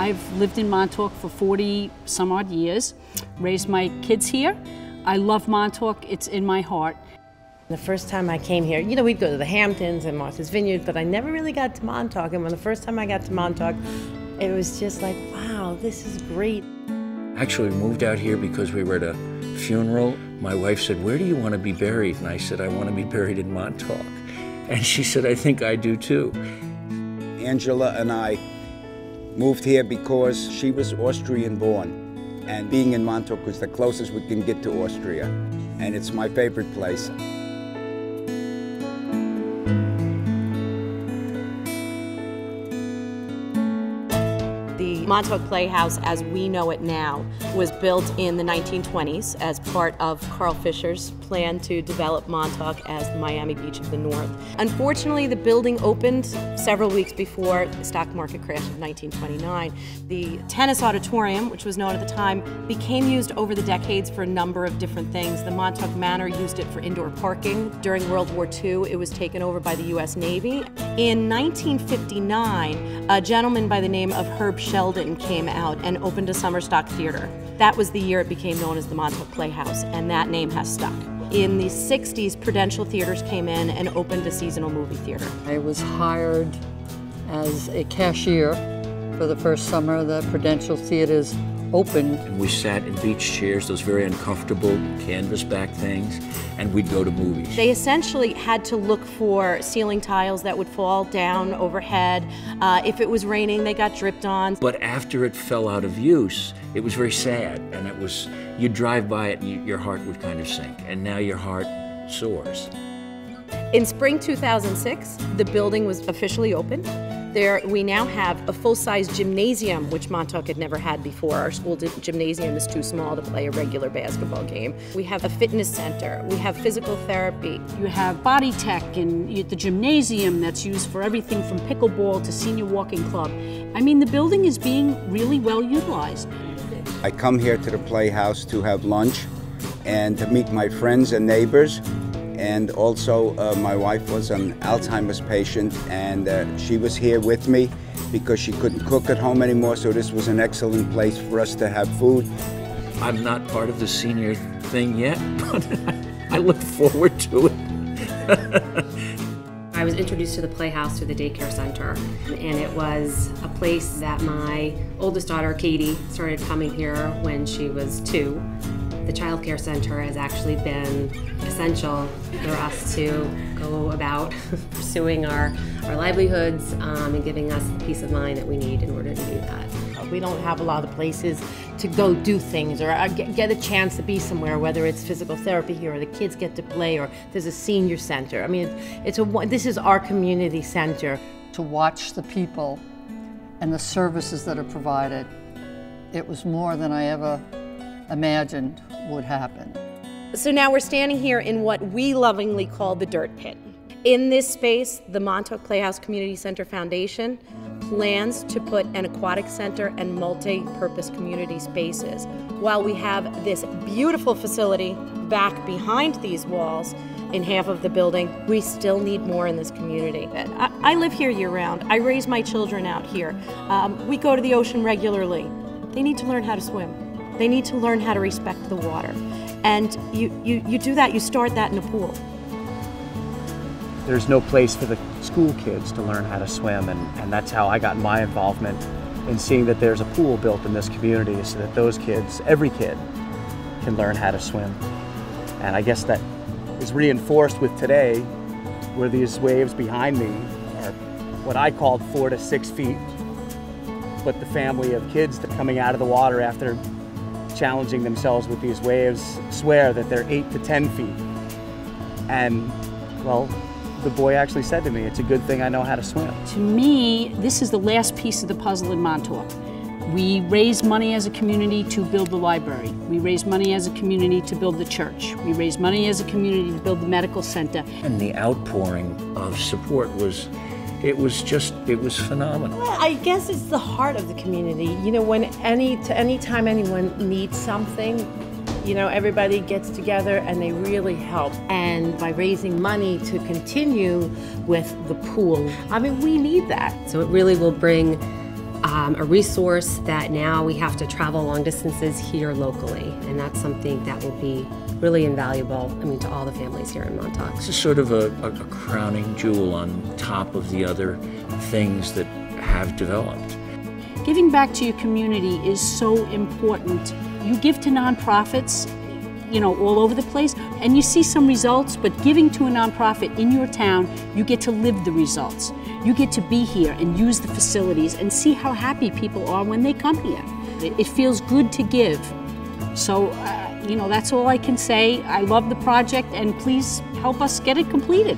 I've lived in Montauk for 40 some odd years, raised my kids here. I love Montauk, it's in my heart. The first time I came here, you know, we'd go to the Hamptons and Martha's Vineyard, but I never really got to Montauk. And when the first time I got to Montauk, it was just like, wow, this is great. Actually, we moved out here because we were at a funeral. My wife said, "Where do you want to be buried?" And I said, "I want to be buried in Montauk." And she said, "I think I do too." Angela and I moved here because she was Austrian born. And being in Montauk was the closest we can get to Austria. And it's my favorite place. The Montauk Playhouse, as we know it now, was built in the 1920s as part of Carl Fisher's plan to develop Montauk as the Miami Beach of the North. Unfortunately, the building opened several weeks before the stock market crash of 1929. The tennis auditorium, which was known at the time, became used over the decades for a number of different things. The Montauk Manor used it for indoor parking. During World War II, it was taken over by the U.S. Navy. In 1959, a gentleman by the name of Herb Sheldon came out and opened a summer stock theater. That was the year it became known as the Montauk Playhouse, and that name has stuck. In the 60s, Prudential Theaters came in and opened a seasonal movie theater. I was hired as a cashier for the first summer the Prudential Theaters opened. And we sat in beach chairs, those very uncomfortable canvas back things, and we'd go to movies. They essentially had to look for ceiling tiles that would fall down overhead. If it was raining, they got dripped on. But after it fell out of use, it was very sad, and it was, you'd drive by it and your heart would kind of sink, and now your heart soars. In spring 2006, the building was officially opened. There, we now have a full-size gymnasium, which Montauk had never had before. Our school gymnasium is too small to play a regular basketball game. We have a fitness center. We have physical therapy. You have body tech and the gymnasium that's used for everything from pickleball to senior walking club. I mean, the building is being really well utilized. I come here to the Playhouse to have lunch and to meet my friends and neighbors. And also, my wife was an Alzheimer's patient, and she was here with me because she couldn't cook at home anymore, so this was an excellent place for us to have food. I'm not part of the senior thing yet, but I look forward to it. I was introduced to the Playhouse through the daycare center, and it was a place that my oldest daughter, Katie, started coming here when she was 2. The child care center has actually been essential for us to go about pursuing our livelihoods and giving us the peace of mind that we need in order to do that. We don't have a lot of places to go do things or get a chance to be somewhere, whether it's physical therapy here or the kids get to play or there's a senior center. I mean, this is our community center. To watch the people and the services that are provided, it was more than I ever imagined would happen. So now we're standing here in what we lovingly call the dirt pit. In this space, the Montauk Playhouse Community Center Foundation plans to put an aquatic center and multi-purpose community spaces. While we have this beautiful facility back behind these walls in half of the building, we still need more in this community. I live here year-round. I raise my children out here. We go to the ocean regularly. They need to learn how to swim. They need to learn how to respect the water. And you do that, you start that in a pool. There's no place for the school kids to learn how to swim, and that's how I got my involvement in seeing that there's a pool built in this community so that those kids, every kid, can learn how to swim. And I guess that is reinforced with today, where these waves behind me are what I called 4 to 6 feet, but the family of kids that are coming out of the water after challenging themselves with these waves swear that they're 8 to 10 feet. And, well, the boy actually said to me, "It's a good thing I know how to swim." To me, this is the last piece of the puzzle in Montauk. We raise money as a community to build the library. We raise money as a community to build the church. We raise money as a community to build the medical center. And the outpouring of support was, it was phenomenal. Well, I guess it's the heart of the community. You know, when anytime anyone needs something, you know, everybody gets together and they really help. And by raising money to continue with the pool, I mean, we need that. So it really will bring a resource that now we have to travel long distances here locally, and that's something that will be really invaluable, to all the families here in Montauk. This is sort of a crowning jewel on top of the other things that have developed. Giving back to your community is so important. You give to nonprofits, all over the place, and you see some results, but giving to a nonprofit in your town, you get to live the results. You get to be here and use the facilities and see how happy people are when they come here. It feels good to give. So, that's all I can say. I love the project, and please help us get it completed.